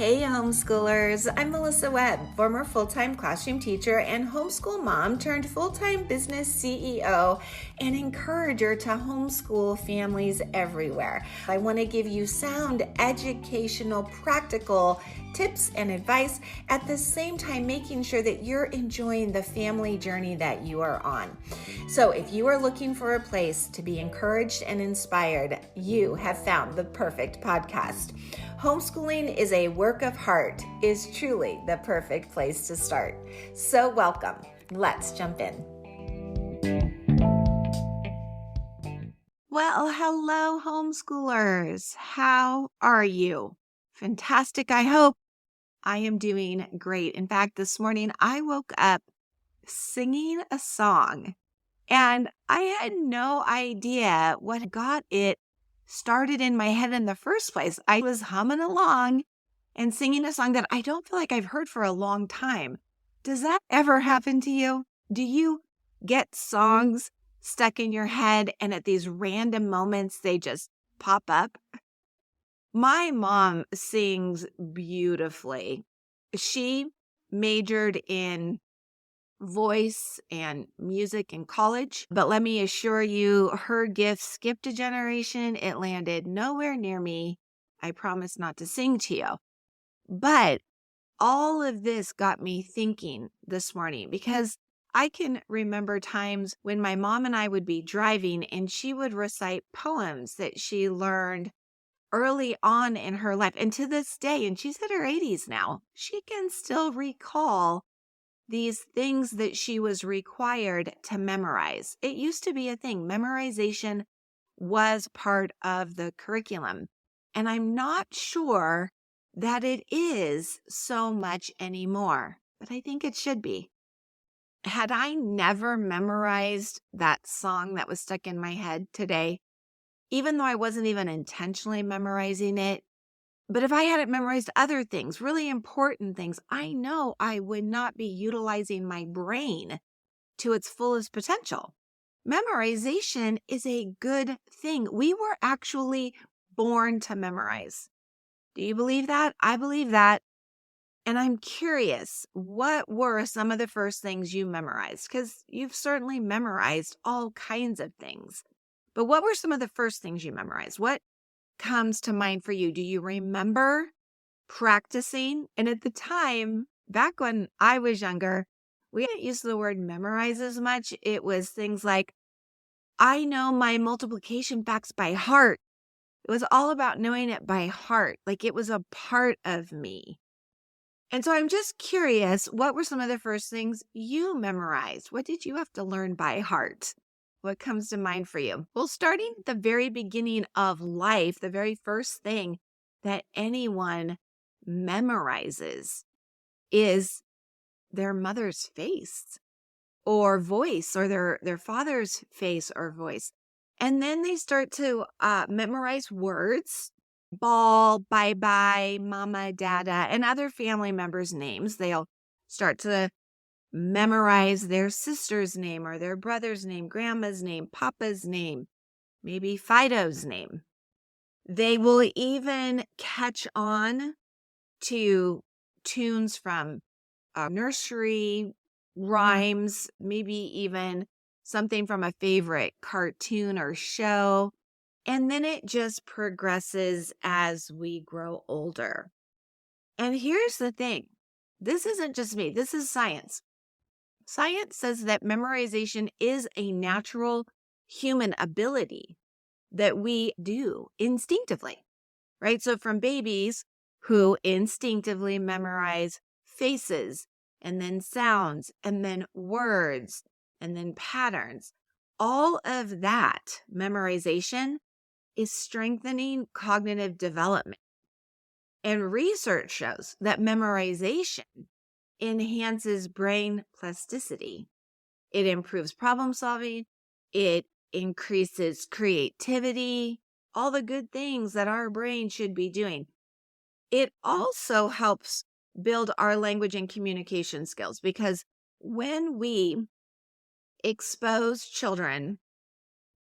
Hey homeschoolers, I'm Melissa Webb, former full-time classroom teacher and homeschool mom turned full-time business CEO and encourager to homeschool families everywhere. I want to give you sound, educational, practical tips and advice at the same time making sure that you're enjoying the family journey that you are on. So if you are looking for a place to be encouraged and inspired, you have found the perfect podcast. Homeschooling is a work of heart is truly the perfect place to start. So welcome. Let's jump in. Well, hello homeschoolers. How are you? Fantastic, I hope. I am doing great. In fact, this morning I woke up singing a song and I had no idea what got it started in my head in the first place. I was humming along and singing a song that I don't feel like I've heard for a long time. Does that ever happen to you? Do you get songs stuck in your head and at these random moments they just pop up? My mom sings beautifully. She majored in voice and music in college, but let me assure you, her gift skipped a generation. It landed nowhere near me. I promise not to sing to you. But all of this got me thinking this morning because I can remember times when my mom and I would be driving and she would recite poems that she learned early on in her life. And to this day, and she's in her 80s now, she can still recall these things that she was required to memorize. It used to be a thing. Memorization was part of the curriculum. And I'm not sure that it is so much anymore, but I think it should be. Had I never memorized that song that was stuck in my head today, even though I wasn't even intentionally memorizing it, but if I hadn't memorized other things, really important things, I know I would not be utilizing my brain to its fullest potential. Memorization is a good thing. We were actually born to memorize. Do you believe that? I believe that. And I'm curious, what were some of the first things you memorized? Because you've certainly memorized all kinds of things. But what were some of the first things you memorized? What comes to mind for you? Do you remember practicing? And at the time, back when I was younger, we didn't use the word memorize as much. It was things like, I know my multiplication facts by heart. It was all about knowing it by heart, like it was a part of me. And so I'm just curious, what were some of the first things you memorized? What did you have to learn by heart? What comes to mind for you? Well, starting at the very beginning of life, the very first thing that anyone memorizes is their mother's face or voice, or their father's face or voice. And then they start to memorize words, ball, bye-bye, mama, dada, and other family members' names. They'll start to memorize their sister's name or their brother's name, grandma's name, papa's name, maybe Fido's name. They will even catch on to tunes from nursery rhymes, maybe even something from a favorite cartoon or show. And then it just progresses as we grow older. And here's the thing. This isn't just me. This is science. Science says that memorization is a natural human ability that we do instinctively, right? So from babies who instinctively memorize faces and then sounds and then words and then patterns, all of that memorization is strengthening cognitive development. And research shows that memorization enhances brain plasticity. It improves problem solving. It increases creativity, all the good things that our brain should be doing. It also helps build our language and communication skills because when we expose children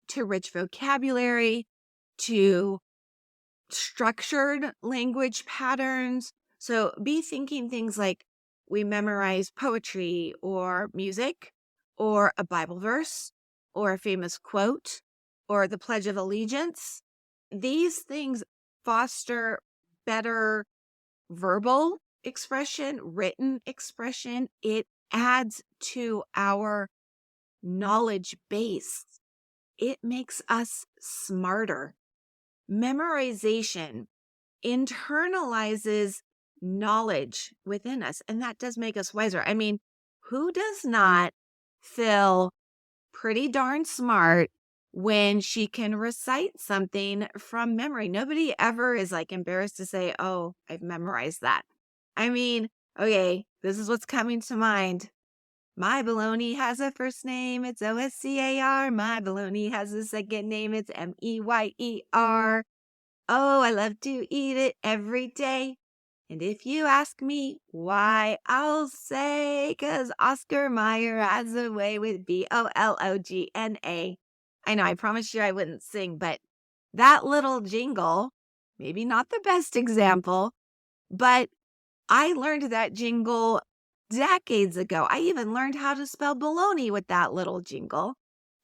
to rich vocabulary, to structured language patterns, So be thinking things like we memorize poetry or music or a Bible verse or a famous quote or the Pledge of Allegiance. These things foster better verbal expression, written expression. It adds to our knowledge base. It makes us smarter. Memorization internalizes knowledge within us, and that does make us wiser. I mean, who does not feel pretty darn smart when she can recite something from memory? Nobody ever is like embarrassed to say, "Oh, I've memorized that." I mean, okay, this is what's coming to mind. My baloney has a first name, it's OSCAR. My baloney has a second name, it's MEYER. Oh, I love to eat it every day. And if you ask me why, I'll say, 'cause Oscar Mayer has a way with BOLOGNA. I know, I promised you I wouldn't sing, but that little jingle, maybe not the best example, but I learned that jingle decades ago. I even learned how to spell baloney with that little jingle,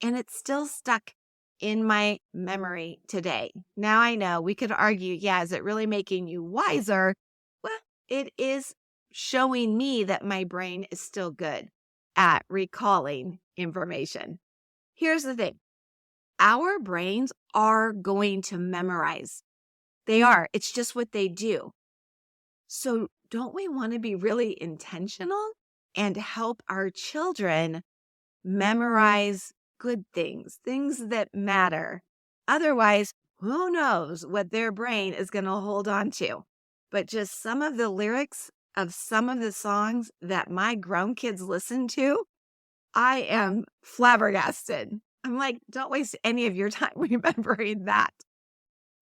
and it's still stuck in my memory today. Now I know we could argue, yeah, is it really making you wiser? Well, it is showing me that my brain is still good at recalling information. Here's the thing. Our brains are going to memorize. They are. It's just what they do. So don't we want to be really intentional and help our children memorize good things, things that matter? Otherwise, who knows what their brain is going to hold on to? But just some of the lyrics of some of the songs that my grown kids listen to, I am flabbergasted. I'm like, don't waste any of your time remembering that.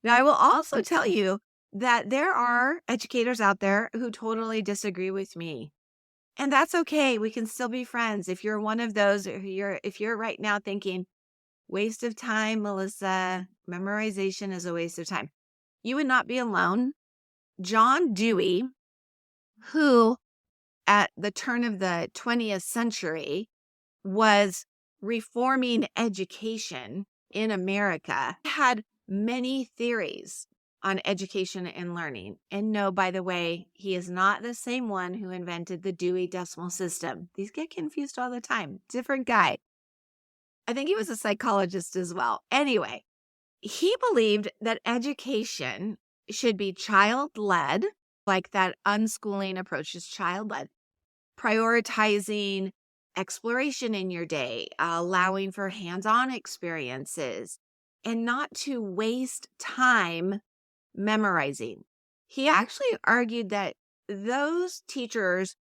Now, I will also tell you that there are educators out there who totally disagree with me. And that's okay. We can still be friends. If you're one of those, or if you're right now thinking, waste of time, Melissa, memorization is a waste of time, you would not be alone. John Dewey, who at the turn of the 20th century was reforming education in America, had many theories on education and learning. And no, by the way, he is not the same one who invented the Dewey Decimal System. These get confused all the time. Different guy. I think he was a psychologist as well. Anyway, he believed that education should be child-led, like that unschooling approach is child-led, prioritizing exploration in your day, allowing for hands-on experiences, and not to waste time memorizing. He actually argued that those teachers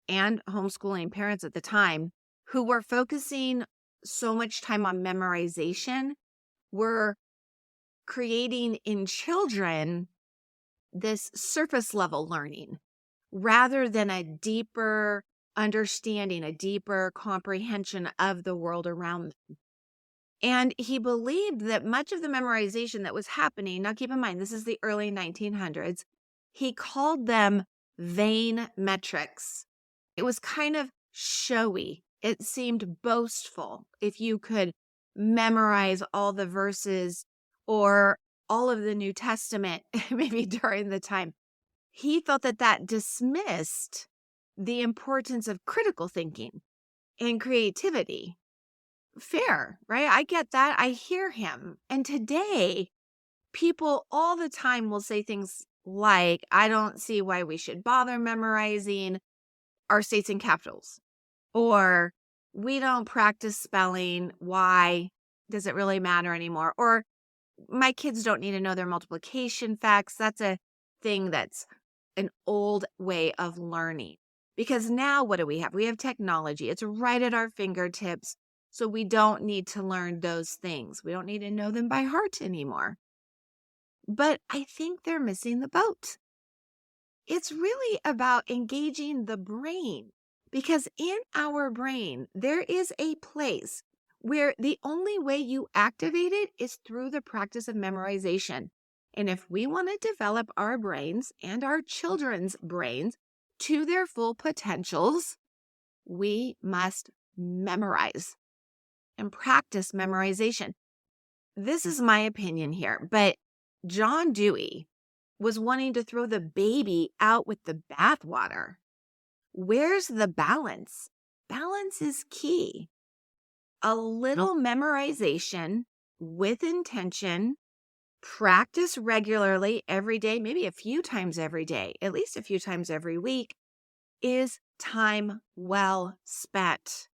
and homeschooling parents at the time who were focusing so much time on memorization were creating in children this surface level learning rather than a deeper understanding, a deeper comprehension of the world around them. And he believed that much of the memorization that was happening, now keep in mind, this is the early 1900s, he called them vain metrics. It was kind of showy. It seemed boastful if you could memorize all the verses or all of the New Testament, maybe during the time. He felt that that dismissed the importance of critical thinking and creativity. Fair, right? I get that. I hear him. And today, people all the time will say things like, I don't see why we should bother memorizing our states and capitals. Or we don't practice spelling. Why does it really matter anymore? Or my kids don't need to know their multiplication facts. That's a thing that's an old way of learning. Because now what do we have? We have technology. It's right at our fingertips. So we don't need to learn those things. We don't need to know them by heart anymore. But I think they're missing the boat. It's really about engaging the brain, because in our brain, there is a place where the only way you activate it is through the practice of memorization. And if we want to develop our brains and our children's brains to their full potentials, we must memorize and practice memorization. This is my opinion here, but John Dewey was wanting to throw the baby out with the bathwater. Where's the balance? Balance is key. A little memorization with intention, practice regularly every day, maybe a few times every day, at least a few times every week, is time well spent.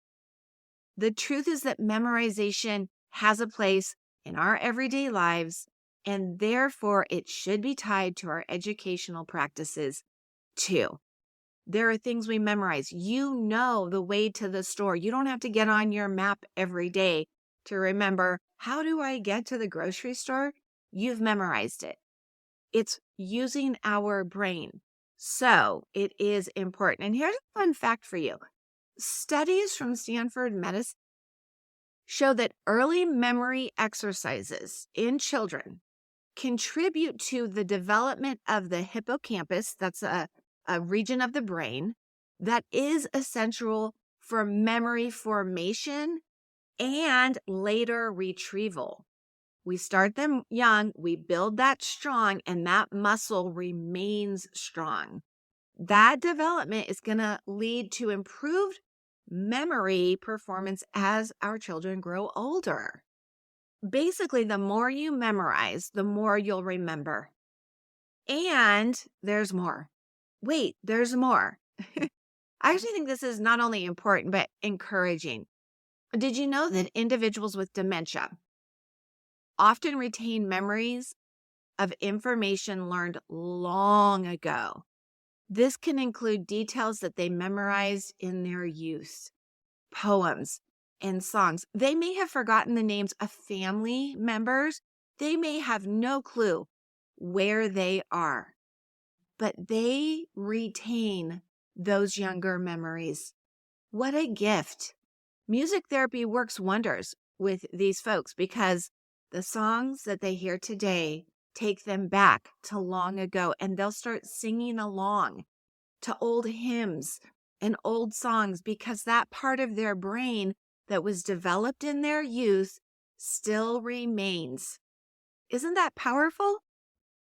The truth is that memorization has a place in our everyday lives, and therefore it should be tied to our educational practices too. There are things we memorize. You know the way to the store. You don't have to get on your map every day to remember, how do I get to the grocery store? You've memorized it. It's using our brain. So it is important. And here's a fun fact for you. Studies from Stanford Medicine show that early memory exercises in children contribute to the development of the hippocampus. That's a region of the brain that is essential for memory formation and later retrieval. We start them young, we build that strong, and that muscle remains strong. That development is going to lead to improved memory performance as our children grow older. Basically, the more you memorize, the more you'll remember. And there's more. Wait, there's more. I actually think this is not only important, but encouraging. Did you know that individuals with dementia often retain memories of information learned long ago? This can include details that they memorized in their youth, poems, and songs. They may have forgotten the names of family members. They may have no clue where they are, but they retain those younger memories. What a gift. Music therapy works wonders with these folks because the songs that they hear today take them back to long ago, and they'll start singing along to old hymns and old songs because that part of their brain that was developed in their youth still remains. Isn't that powerful?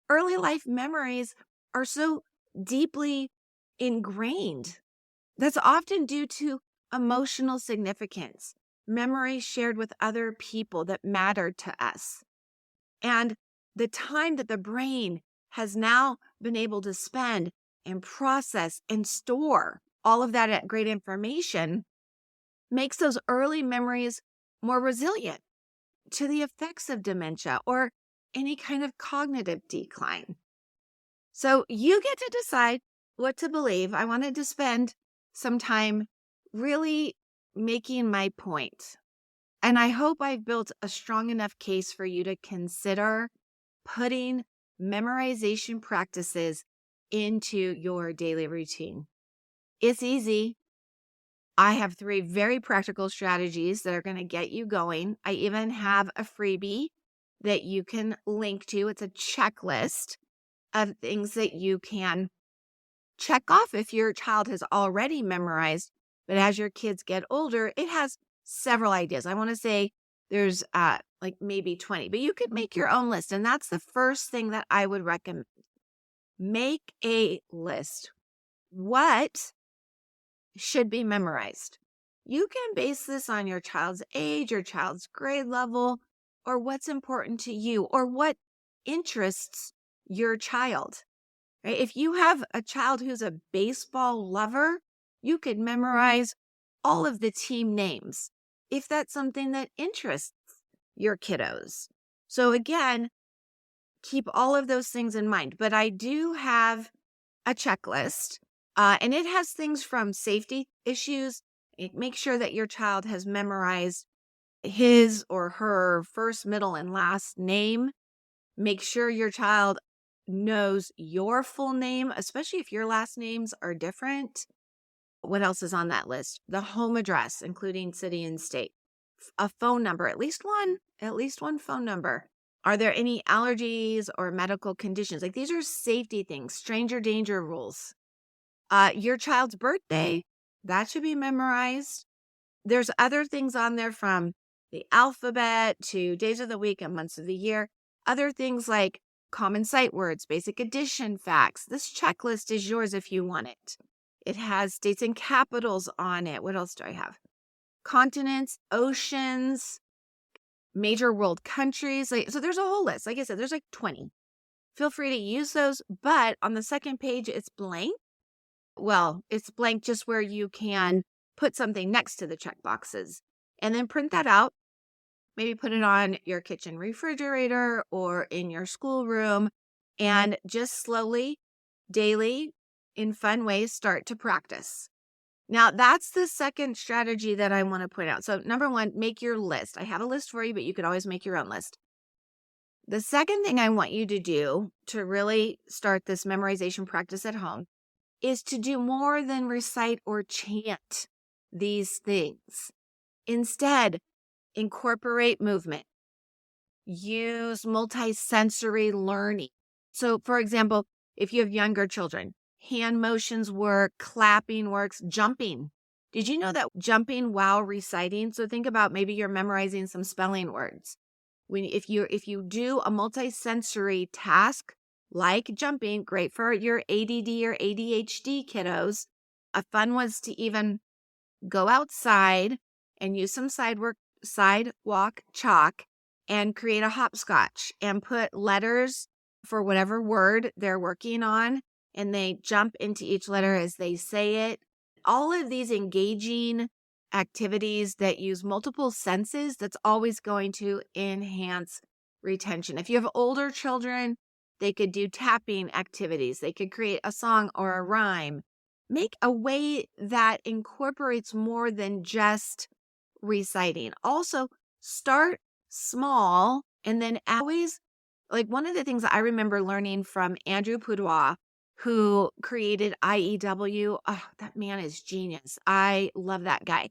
Early life memories are so deeply ingrained. That's often due to emotional significance, memories shared with other people that mattered to us. And the time that the brain has now been able to spend and process and store all of that great information makes those early memories more resilient to the effects of dementia or any kind of cognitive decline. So you get to decide what to believe. I wanted to spend some time really making my point. And I hope I've built a strong enough case for you to consider putting memorization practices into your daily routine. It's easy. I have 3 very practical strategies that are going to get you going. I even have a freebie that you can link to. It's a checklist of things that you can check off if your child has already memorized. But as your kids get older, it has several ideas. I want to say there's like maybe 20, but you could make your own list. And that's the first thing that I would recommend. Make a list. What should be memorized? You can base this on your child's age, your child's grade level, or what's important to you, or what interests your child. Right? If you have a child who's a baseball lover, you could memorize all of the team names if that's something that interests your kiddos. So again, keep all of those things in mind. But I do have a checklist, and it has things from safety issues. Make sure that your child has memorized his or her first, middle, and last name. Make sure your child knows your full name, especially if your last names are different. What else is on that list? The home address, including city and state. A phone number, at least one phone number. Are there any allergies or medical conditions? Like these are safety things, stranger danger rules. Your child's birthday, that should be memorized. There's other things on there from the alphabet to days of the week and months of the year. Other things like common sight words, basic addition facts. This checklist is yours if you want it. It has dates and capitals on it. What else do I have? Continents, oceans, major world countries. So there's a whole list. Like I said, there's like 20. Feel free to use those, but on the second page, it's blank. Well, it's blank just where you can put something next to the check boxes and then print that out. Maybe put it on your kitchen refrigerator or in your schoolroom and just slowly, daily, in fun ways, start to practice. Now, that's the second strategy that I want to point out. So, number one, make your list. I have a list for you, but you could always make your own list. The second thing I want you to do to really start this memorization practice at home is to do more than recite or chant these things. Instead, incorporate movement. Use multisensory learning. So, for example, if you have younger children, hand motions work, clapping works, jumping. Did you know that jumping while reciting? So think about maybe you're memorizing some spelling words. If you do a multisensory task like jumping, great for your ADD or ADHD kiddos. A fun was to even go outside and use some sidewalk chalk and create a hopscotch and put letters for whatever word they're working on, and they jump into each letter as they say it. All of these engaging activities that use multiple senses, that's always going to enhance retention. If you have older children, they could do tapping activities. They could create a song or a rhyme. Make a way that incorporates more than just reciting. Also, start small and then always, like one of the things I remember learning from Andrew Pudewa, who created IEW. Oh, that man is genius. I love that guy.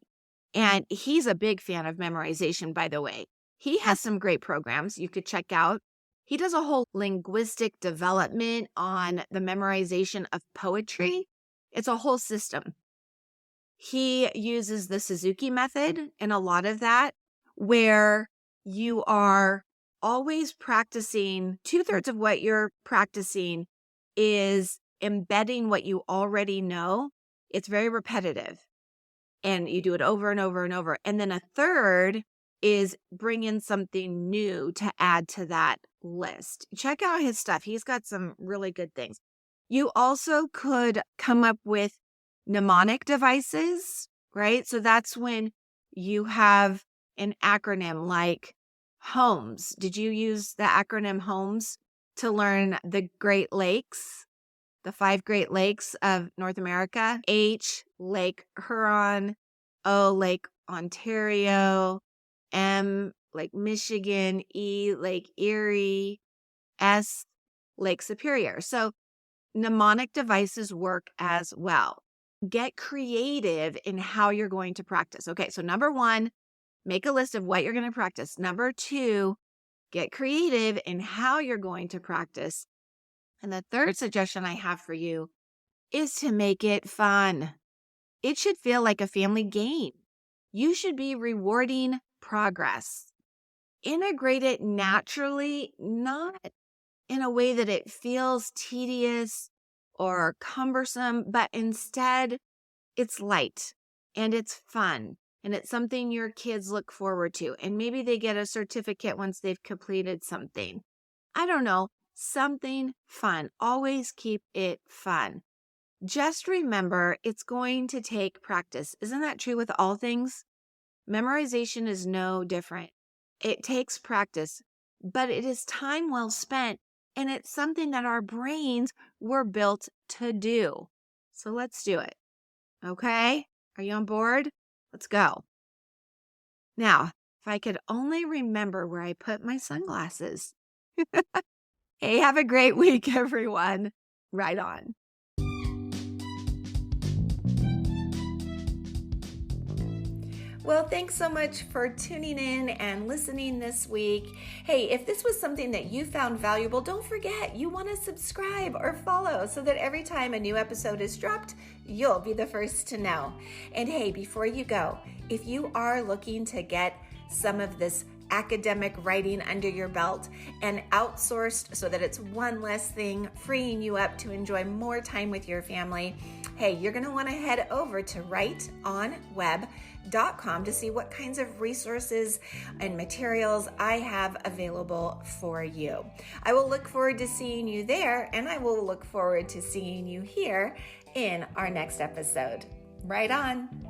And he's a big fan of memorization, by the way. He has some great programs you could check out. He does a whole linguistic development on the memorization of poetry. It's a whole system. He uses the Suzuki method and a lot of that, where you are always practicing. 2/3 of what you're practicing is embedding what you already know. It's very repetitive and you do it over and over and over. And then 1/3 is bring in something new to add to that list. Check out his stuff. He's got some really good things. You also could come up with mnemonic devices, right? So that's when you have an acronym like HOMES. Did you use the acronym HOMES to learn the Great Lakes, the 5 Great Lakes of North America? H, Lake Huron. O, Lake Ontario. M, Lake Michigan. E, Lake Erie. S, Lake Superior. So mnemonic devices work as well. Get creative in how you're going to practice. Okay, so number 1, make a list of what you're going to practice. Number 2, get creative in how you're going to practice. And the third suggestion I have for you is to make it fun. It should feel like a family game. You should be rewarding progress. Integrate it naturally, not in a way that it feels tedious or cumbersome, but instead it's light and it's fun and it's something your kids look forward to. And maybe they get a certificate once they've completed something. I don't know, something fun. Always keep it fun. Just remember, it's going to take practice. Isn't that true with all things? Memorization is no different. It takes practice, but it is time well spent, and it's something that our brains were built to do. So let's do it. Okay? Are you on board? Let's go. Now, if I could only remember where I put my sunglasses. Hey, have a great week, everyone. Right on. Well, thanks so much for tuning in and listening this week. Hey, if this was something that you found valuable, don't forget you want to subscribe or follow so that every time a new episode is dropped, you'll be the first to know. And hey, before you go, if you are looking to get some of this academic writing under your belt and outsourced so that it's one less thing, freeing you up to enjoy more time with your family, hey, you're going to want to head over to writeonweb.com to see what kinds of resources and materials I have available for you. I will look forward to seeing you there, and I will look forward to seeing you here in our next episode. Right on.